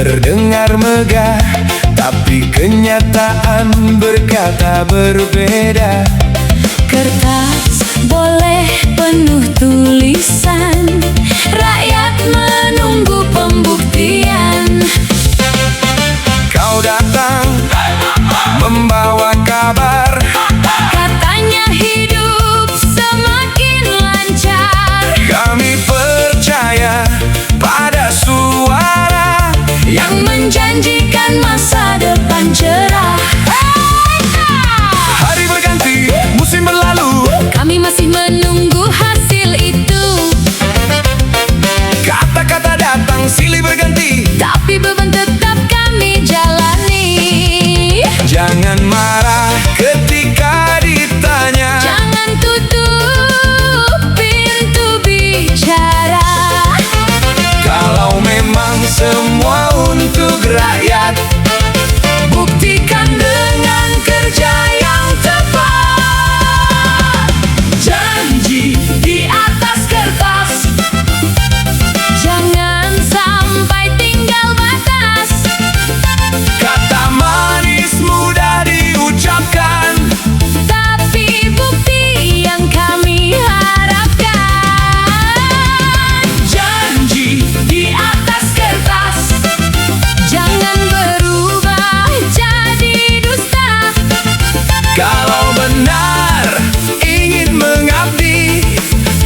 Terdengar megah, tapi kenyataan berkata berbeda. Kertas boleh penuh tulisan, rakyat menunggu pembuktian. Kau datang membawa kabar, Katanya hidup semakin lancar. kami percaya pada suara Yang menjanjikan masa depan cerah. Hari berganti, musim berlalu, Kami masih menunggu hasil itu. kata-kata datang silih berganti. Tapi beban tetap kami jalani. Jangan marah ketika ditanya, Jangan tutup pintu bicara. kalau memang semua untuk rakyat, Buktikan dengan kerja yang tepat. Janji di atas kertas, jangan sampai tinggal batas. kata manis mudah diucapkan, Tapi bukti yang kami harapkan. Janji di atas kertas, jangan berubah jadi dusta. kalau benar ingin mengabdi.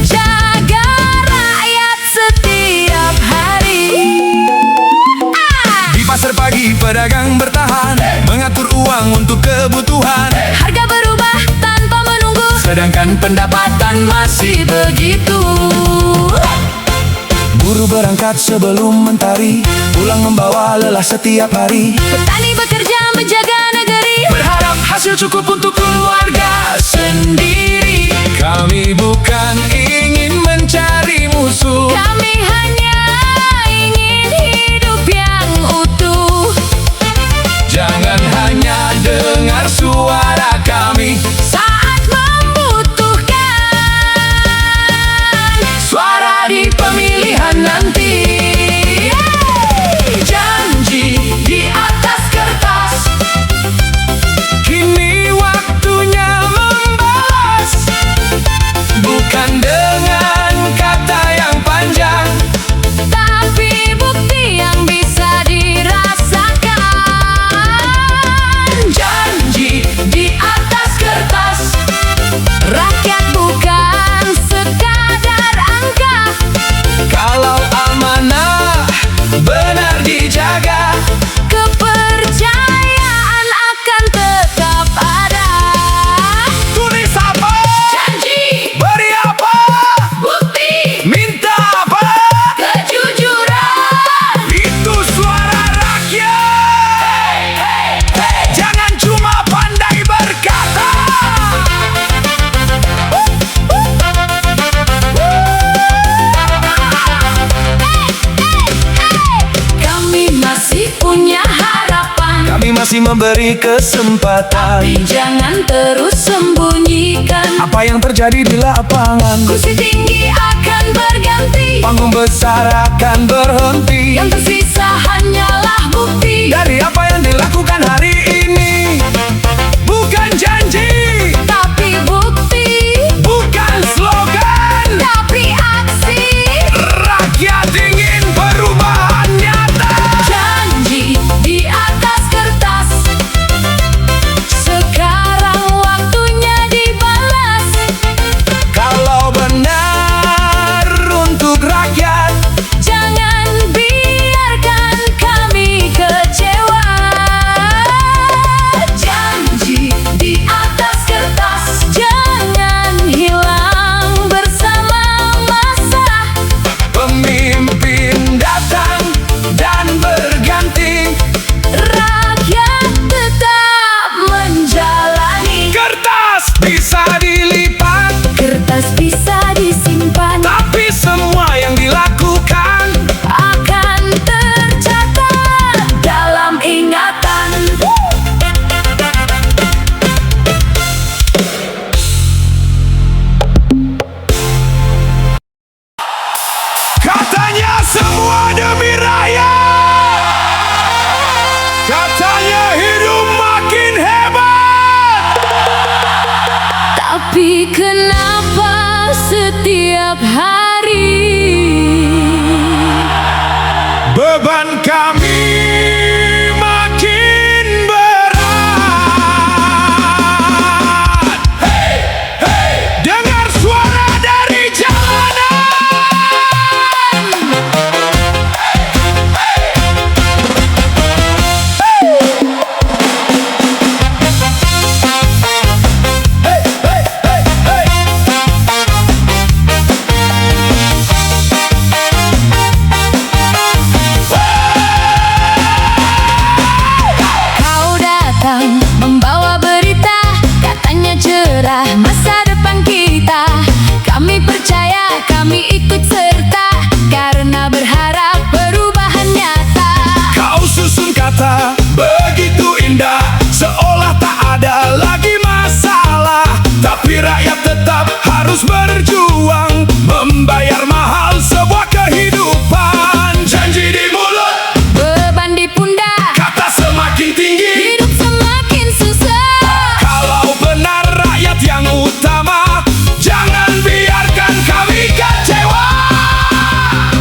Jaga rakyat setiap hari. Di pasar pagi pedagang bertahan, mengatur uang untuk kebutuhan, Harga berubah tanpa menunggu, sedangkan pendapatan masih begitu. Buruh berangkat sebelum mentari, pulang membawa lelah setiap hari. Petani bekerja menjaga negeri, Berharap hasil cukup untuk keluarga sendiri. Kami bukan ingin mencari musuh, kami hanya ingin hidup yang utuh. jangan hanya dengar suara kami. Saat membutuhkan Suara di pemilihan nanti. janji di atas kertas, Kini waktunya membalas, bukan dengan kata yang panjang, tapi bukti yang bisa dirasakan. Janji di atas kertas, rakyat bukan sekadar angka. kalau amanah benar dijaga. Kepercayaan akan tetap ada. Tulis apa? Janji, Beri apa? bukti, Minta apa? kejujuran. Itu suara rakyat. Jangan cuma pandai berkata. Kami masih punya harapan, Kami masih memberi kesempatan. tapi jangan terus sembunyikan. Apa yang terjadi di lapangan, Kursi tinggi akan berganti, panggung besar akan berhenti. yang tersisa hanyalah bukti. Dari apa yang dilakukan hari ini, bukan janji, Tapi bukti, bukan slogan. tapi aksi. Rakyat ingin perubahan nyata. Janji di atas kertas, sekarang waktunya dibalas. Kalau benar untuk rakyat, Jangan biarkan kami kecewa. kenapa setiap hari beban kami makin berat? Hey, hey, dengar suara dari jalanan. Membawa berita, katanya cerah masa depan kita. Kami percaya, kami ikut serta, karena berharap perubahan nyata. Kau susun kata begitu indah, seolah tak ada lagi masalah. Tapi rakyat tetap harus berjuang, membayar mahal sebuah kehidupan. Janji di mulut, beban di pundak, kata semakin tinggi, hidup semakin susah. kalau benar rakyat yang utama, jangan biarkan kami kecewa.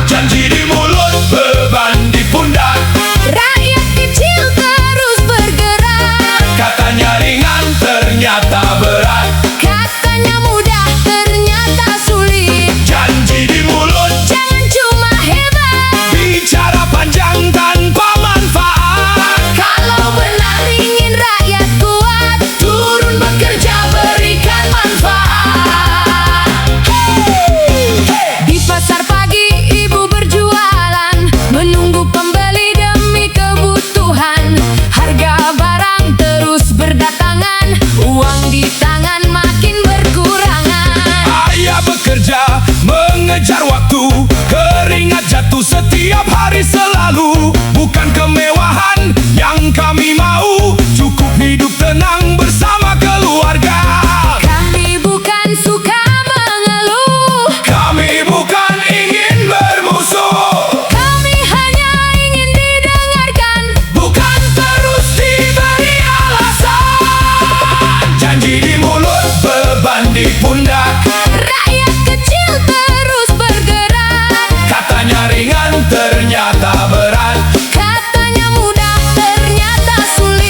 Janji di mulut, beban di pundak, Rakyat kecil terus bergerak, katanya ringan ternyata berat. katanya mudah ternyata sulit. Janji di mulut, Jangan cuma hebat, bicara panjang tanpa manfaat. kalau benar ingin rakyat kuat, Turun bekerja, berikan manfaat. Di pasar pagi ibu berjualan, menunggu pembeli demi kebutuhan. Harga barang terus berdatangan, uang di tangan makin berkurangan. Ayah bekerja, mengejar waktu, keringat jatuh setiap hari selalu. Bukan kemewahan yang kami mau, cukup hidup tenang bersama keluarga. Kami bukan suka mengeluh, Kami bukan ingin bermusuh, kami hanya ingin didengarkan. bukan terus diberi alasan. Janji di mulut, beban di pundak, Rakyat kecil terus bergerak, katanya ringan ternyata berat. katanya mudah ternyata sulit.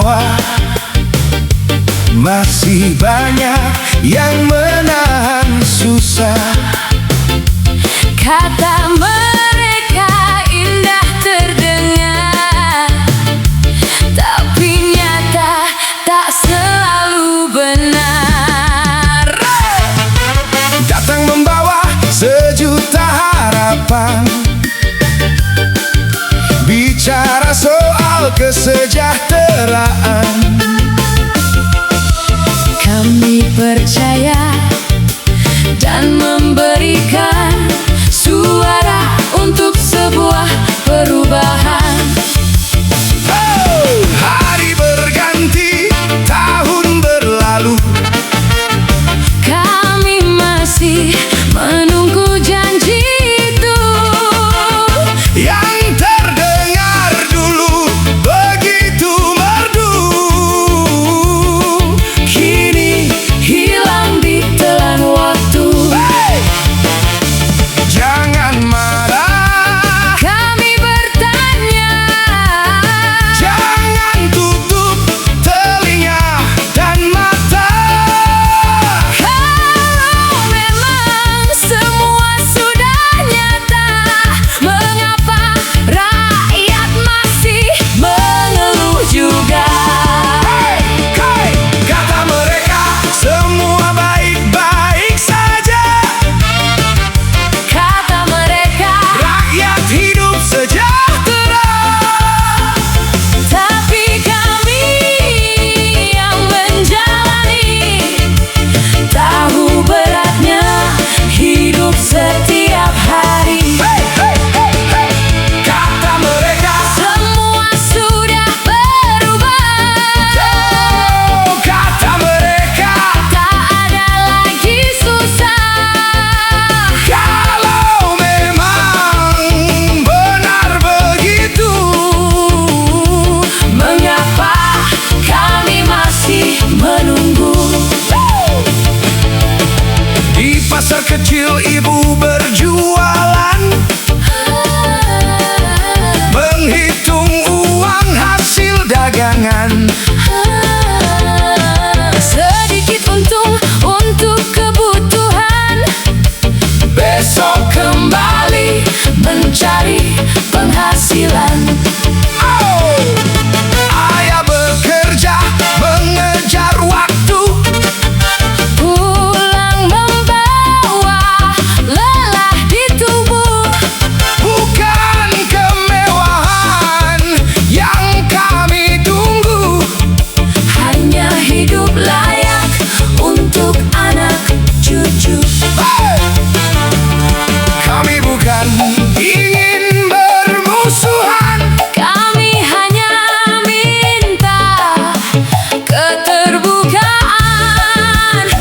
bawah. Masih banyak yang menahan susah. Kata mereka indah terdengar, tapi nyata tak selalu benar. Datang membawa sejuta harapan, bicara soal kesejahteraan. Kami percaya dan memberikan suara untuk sebuah perubahan. Hari berganti, tahun berlalu, Kami masih menunggu janji itu yang terdengar dulu begitu merdu, kini hilang di telan waktu. Jangan marah, Kami bertanya, jangan tutup telinga dan mata. kalau memang semua sudah nyata, mengapa rakyat masih mengeluh juga? Kata mereka semua baik-baik saja, Kata mereka, rakyat hidup sejahtera. tapi kami yang menjalani tahu beratnya hidup setiap hari. Kata mereka Semua sudah berubah, kata mereka tak ada lagi susah. kalau memang benar begitu, Mengapa kami masih menunggu? di pasar kecil ibu berjualan, menghitung uang hasil dagangan. Sedikit untung untuk kebutuhan, Besok kembali mencari penghasilan. ayah bekerja mengejar waktu, Pulang membawa lelah di tubuh, bukan kemewahan yang kami tunggu. hanya hidup layak untuk anak cucu. Kami bukan ingin bermusuhan, Kami hanya minta keterbukaan.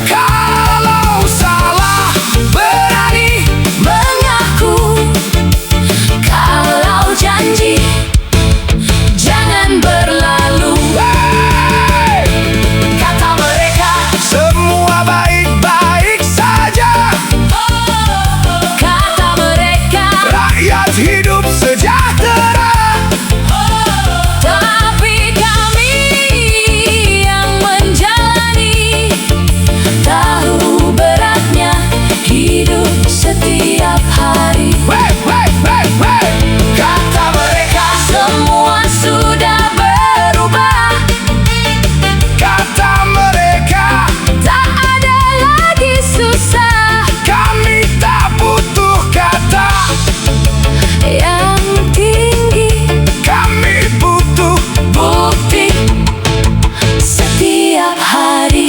kalau salah berani Mengaku kalau janji jangan berlalu. Kata mereka, semua baik-baik saja, kata mereka, rakyat hidup sejahtera. tapi kami yang menjalani tahu beratnya hidup setiap hari. Kata mereka Semua sudah berubah, kata mereka tak ada lagi susah. kami tak butuh kata, Yang tinggi kami butuh bukti setiap hari.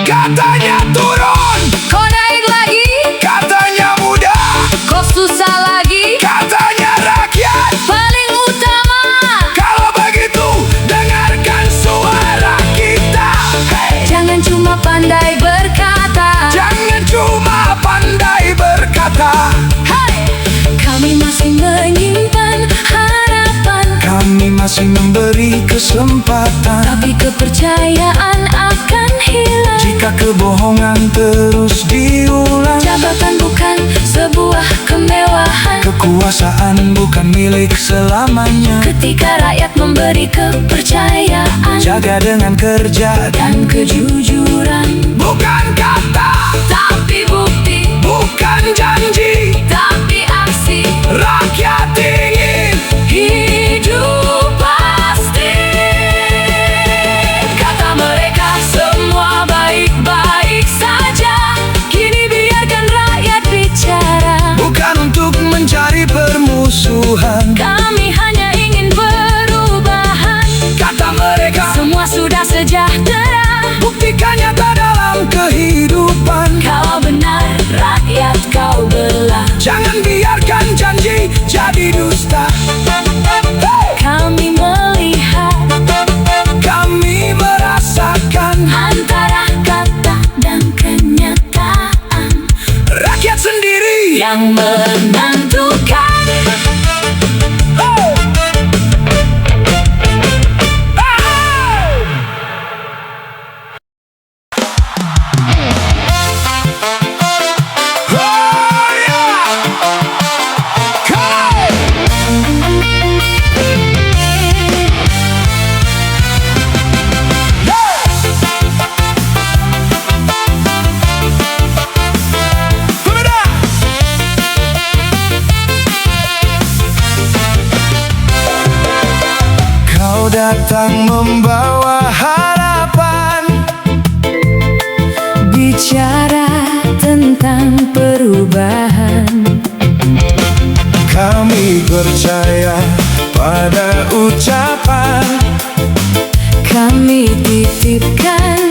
katanya turun, Kau naik lagi, katanya mudah, kau susah lagi, katanya rakyat. paling utama. Kalau begitu dengarkan suara kita. Jangan cuma pandai berkata, Jangan cuma pandai berkata, kami masih menyimpan harapan, kami masih memberi kesempatan. tapi kepercayaan akan hilang Jika kebohongan terus diulang, Jabatan bukan sebuah kemewahan. Kekuasaan bukan milik selamanya. Ketika rakyat memberi kepercayaan, Jaga dengan kerja dan kejujuran. bukan kata, Tapi bukti, bukan janji. tapi aksi. Rakyat ingin Hidup pasti. Kata mereka semua baik-baik saja. Kini biarkan rakyat bicara. bukan untuk mencari permusuhan. Kami hanya ingin perubahan. Kata mereka Semua sudah sejahtera. buktikan nyata dalam kehidupan. Kalau benar rakyat kau belah. Jangan biarkan janji jadi dusta. Kami melihat Kami merasakan antara kata dan kenyataan. rakyat sendiri Yang menentukan. Oh! Oh, yeah! Come on! Pemuda! Kau datang membawa harapan. Bicara tentang perubahan. Kami percaya pada ucapan. Kami titipkan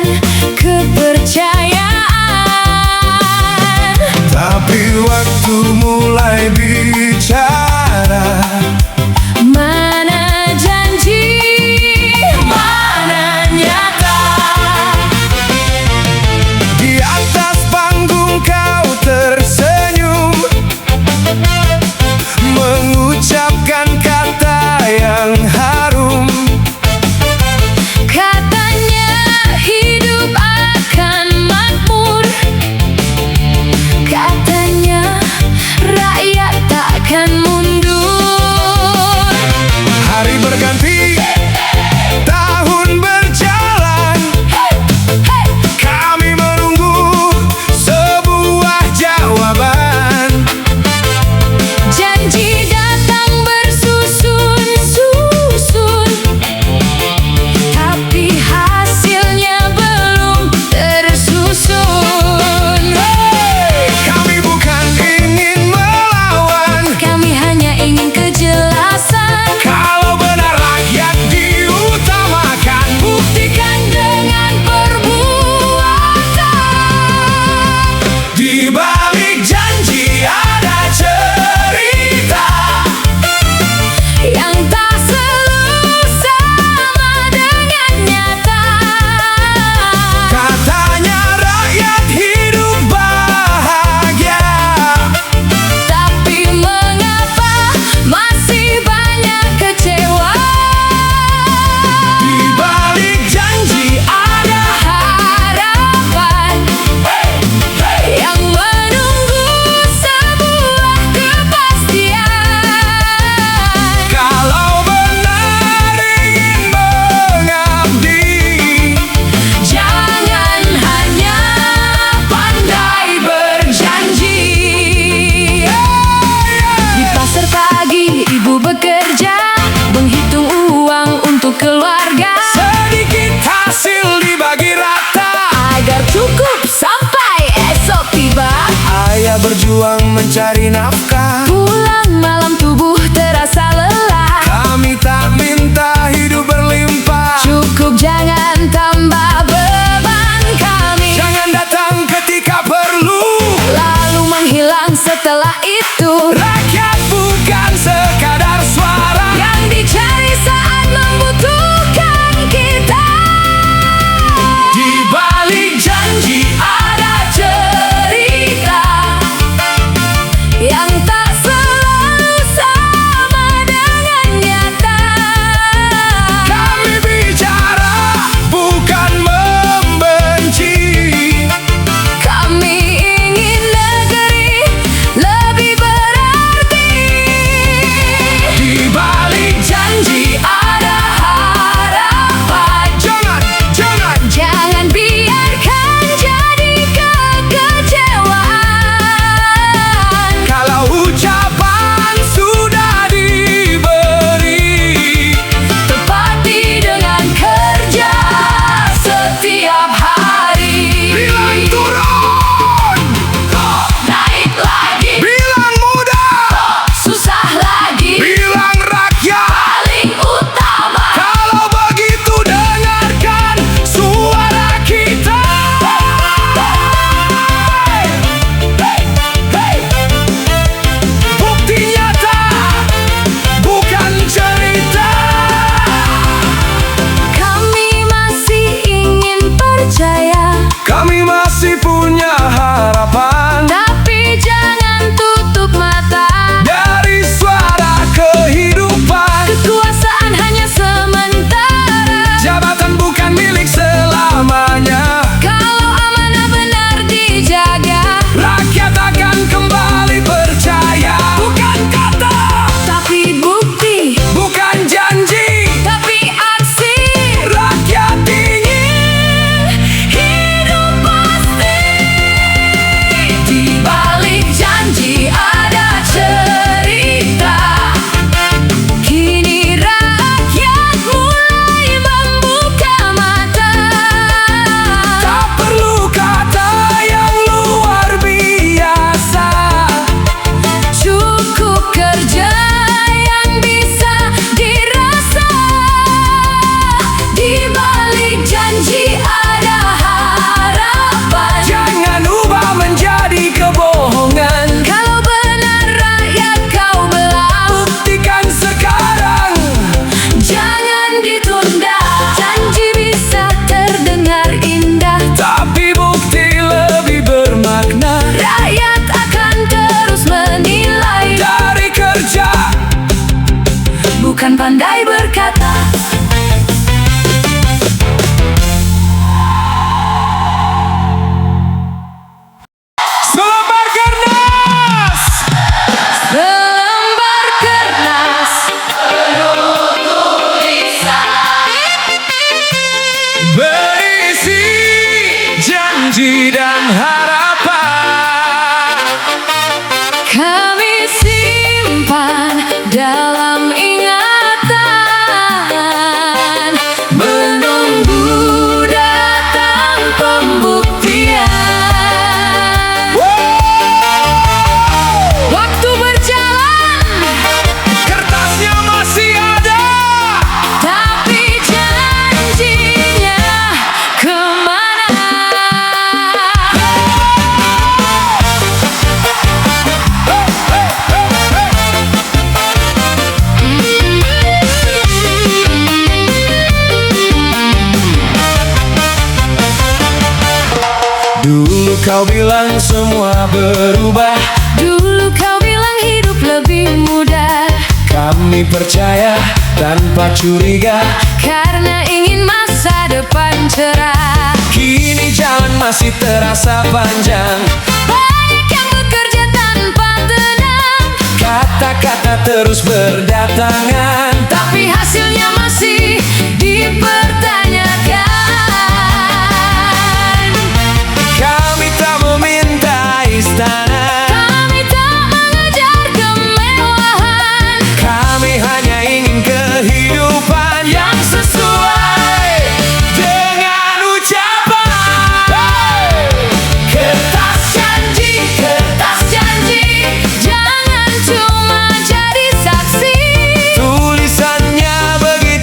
kepercayaan. Tapi waktu mulai bicara, Mana janji, mana nyata. di atas panggung kau tersenyum, mengucapkan kata yang harum. Katanya hidup akan makmur. Katanya rakyat takkan mundur. Hari berganti, tahun berjalan, kami menunggu sebuah jawaban. Janji datang bersusun-susun, tapi hasilnya belum tersusun. Kami bukan ingin melawan. Kami hanya ingin kejelasan. Kalau benar rakyat diutamakan, Buktikan dengan perbuatan. di balik janji ada cerita. Yang tak selalu sama dengan nyata. Katanya rakyat hidup bahagia, Tapi mengapa masih banyak kecewa? di balik janji ada. Harapan yang menunggu sebuah kepastian. Kalau benar ingin mengabdi, Jangan hanya pandai berjanji. Di pasar pagi ibu bekerja, menghitung uang untuk keluarga, sedikit hasil dibagi rata. agar cukup sampai esok tiba. Ayah berjuang mencari nafkah. Pulang malam tubuh terasa lelah. Kami tak minta hidup berlimpah. Cukup jangan tambah beban kami, Jangan datang ketika perlu. lalu menghilang setelah itu. Rakyat bukan sekadar suara. Yang dicari saat membutuhkan kita. Di balik janji Ada cerita yang tak selalu sama dengan nyata. kami bicara, bukan membenci. Kami ingin negeri lebih baik. masih punya harapan. Tapi jangan tutup mata. Dari suara kehidupan, Kekuasaan hanya sementara. jabatan bukan milik selamanya. Kalau amanah benar dijaga, Rakyat akan kembali percaya. Bukan kata, tapi bukti, bukan janji. tapi aksi. Rakyat ingin Hidup pasti. Di balik janji ada cerita. Kini rakyat mulai membuka mata. tak perlu kata yang luar biasa. Cukup kerja yang bisa dirasa. Di balik janji ada harapan. Jangan ubah menjadi kebohongan. Kalau benar rakyat kau belah, Buktikan sekarang. jangan ditunda. Janji bisa terdengar indah, Tapi bukti lebih bermakna. rakyat akan terus menilai. Dari kerja, Bukan pandai berkata. selembar kertas Selembar kertas berisi janji dan harapan. kami simpan dalam ingatan, menunggu datang pembuktian. Waktu berjalan, Kertasnya masih ada. tapi janjinya kemana? Dulu kau bilang semua berubah. Dulu kau bilang hidup lebih mudah, Kami percaya tanpa curiga. karena ingin masa depan cerah. Kini jalan masih terasa panjang. Banyak yang bekerja tanpa tenang, Kata-kata terus berdatangan. tapi hasilnya masih dipertanyakan. Kami tak meminta istana. Kami tak mengejar kemewahan, Kami hanya ingin kehidupan yang sesuai dengan ucapan. kertas janji, jangan cuma jadi saksi. Tulisannya begitu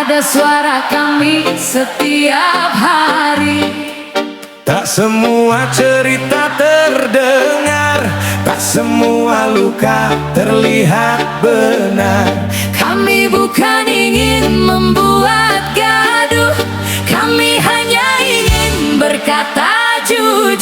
ada suara kami setiap hari. Tak semua cerita terdengar, tak semua luka terlihat benar. Kami bukan ingin membuat gaduh, kami hanya ingin berkata jujur.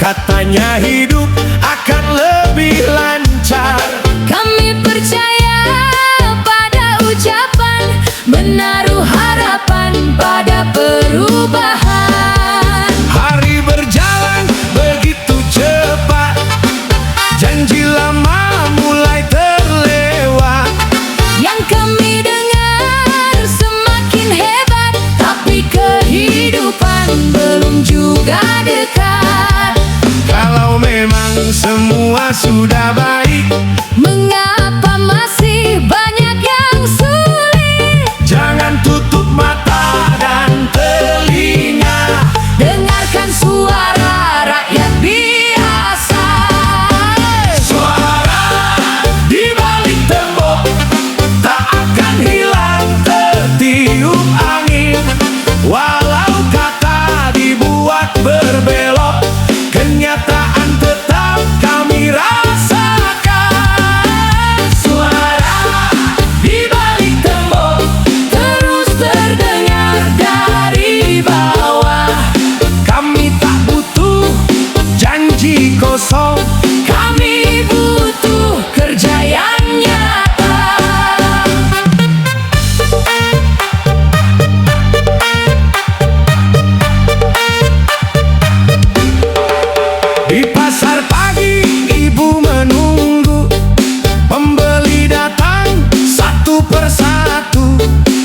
Katanya hidup akan lebih lancar. Kami percaya pada ucapan, menaruh harapan pada perubahan. Hari berjalan begitu cepat, janji lama mulai terlewat. Yang kami dengar semakin hebat, tapi kehidupan belum juga dekat. Kalau memang semua sudah baik, mengapa masih banyak yang sulit? jangan tutup mata dan telinga, dengarkan suara rakyat biasa. Suara di balik tembok tak akan hilang tertiup angin. Walau kata dibuat berbelok, kenyataan tetap kami rasakan. Suara di balik tembok Terus terdengar dari bawah. kami tak butuh janji kosong, Kami butuh kerja yang nyata. di pasar pagi ibu menunggu, pembeli datang satu persatu.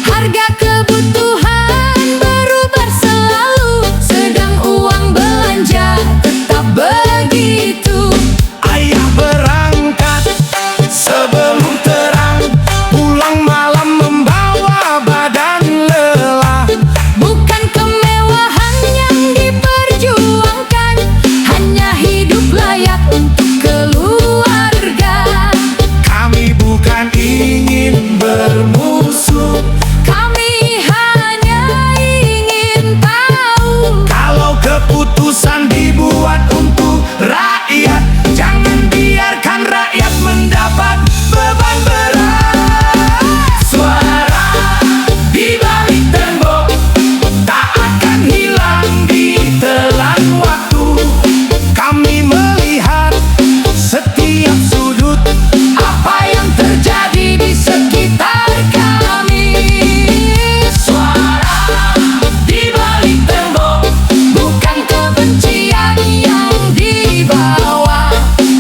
Harga kebutuhan berubah selalu, sedang uang belanja tetap begitu. Ayah berangkat sebelum terang, pulang malam membawa badan lelah. Bukan kemewahan yang diperjuangkan, hanya hidup layak untuk keluarga. Kami bukan ingin bermusuh, Kami hanya ingin tahu, kalau keputusan dibuat untuk rakyat, jangan biarkan rakyat mendapat beban berat. Suara di balik tembok tak akan hilang di telan waktu. Kami melihat setiap sudut apa yang terjadi di sekitar kami. Suara di balik tembok bukan kebencian yang dibawa.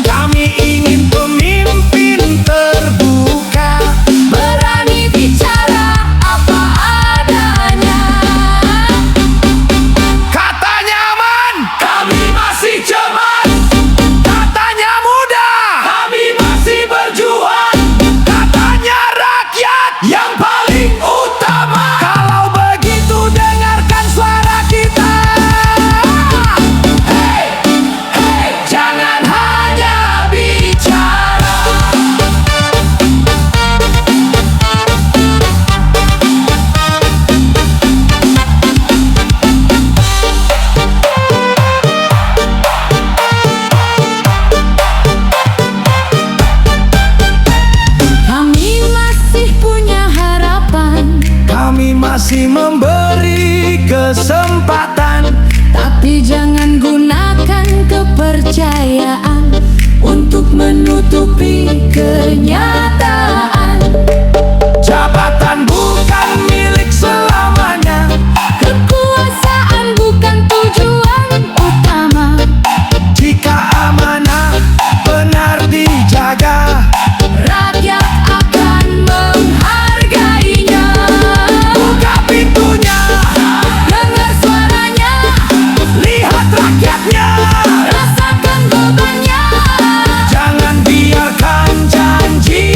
kami ingin pemimpin terbuka, Berani bicara apa adanya. katanya aman, kami masih cemas. Katanya mudah, kami masih berjuang. Katanya rakyat yang paling utama. Kalau begitu dengarkan suara kita. Hei, hei, jangan hanya bicara. Kami masih punya harapan, Kami masih memberi kesempatan, tapi jangan gunakan kepercayaan untuk menutupi kenyataan. jabatan bukan milik selamanya. Kekuasaan bukan tujuan utama. Jika amanah benar dijaga, Rakyat akan menghargainya. buka pintunya, Dengar suaranya, lihat rakyatnya. rasakan bebannya. Jangan biarkan janji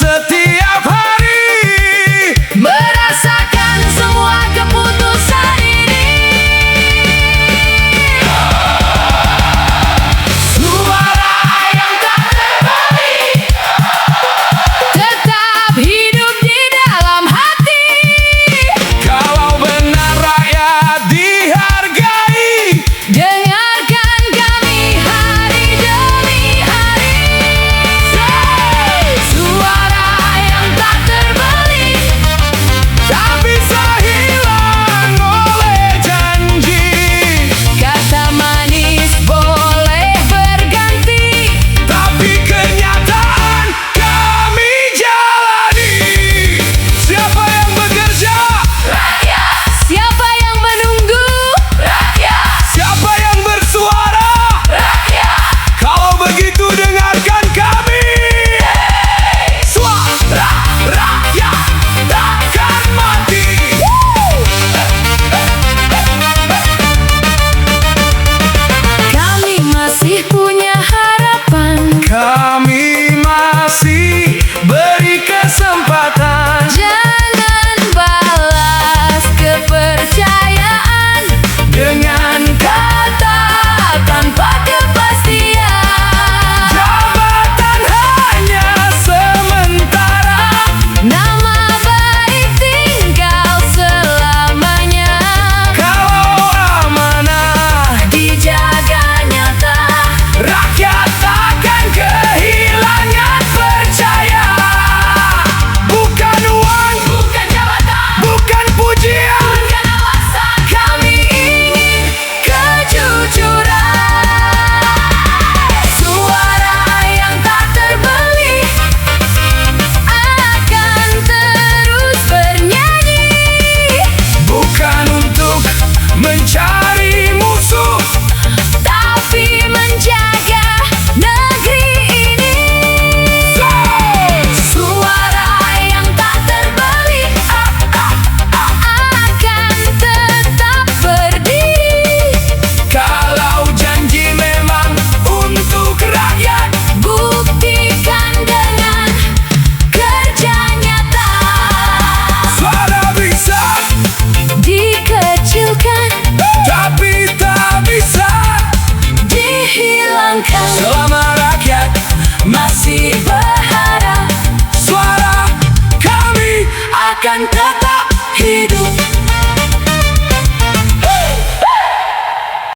setiap hari, merasakan semua keputusan ini. suara yang tak terbalik, Tetap hidup di dalam hati. kalau benar rakyat dihargai. Dengarkan kami hari demi hari. Suara yang tak terbalik, Tak bisa hilang oleh janji, kata manis boleh berganti, tapi kenyataan kami jalani. Siapa yang bekerja? rakyat. Siapa yang menunggu? Rakyat. Siapa yang bersuara? Rakyat. Kalau begitu dengarkan kami. Suara rakyat takkan mati. Kami masih punya harapan. Kami masih beri kesempatan. Jangan balas kepercayaan Dengan kata tanpa kepastian. jabatan hanya sementara, Nama baik tinggal selamanya. kalau amanah Dijaga nyata. rakyat takkan kehilangan percaya. Bukan uang, Bukan jabatan, bukan pujian, bukan alasan. Kami ingin kejujuran. Suara yang tak terbalik akan terus bernyanyi. bukan untuk mencari musuh, Tapi menjaga negeri ini. Suara yang tak terbalik akan tetap berdiri. kalau janji memang untuk rakyat. Buktikan dengan kerja nyata. Suara bisa, Dikecilkan, tapi tak bisa dihilangkan. selama rakyat masih Berharap suara kami akan tetap hidup.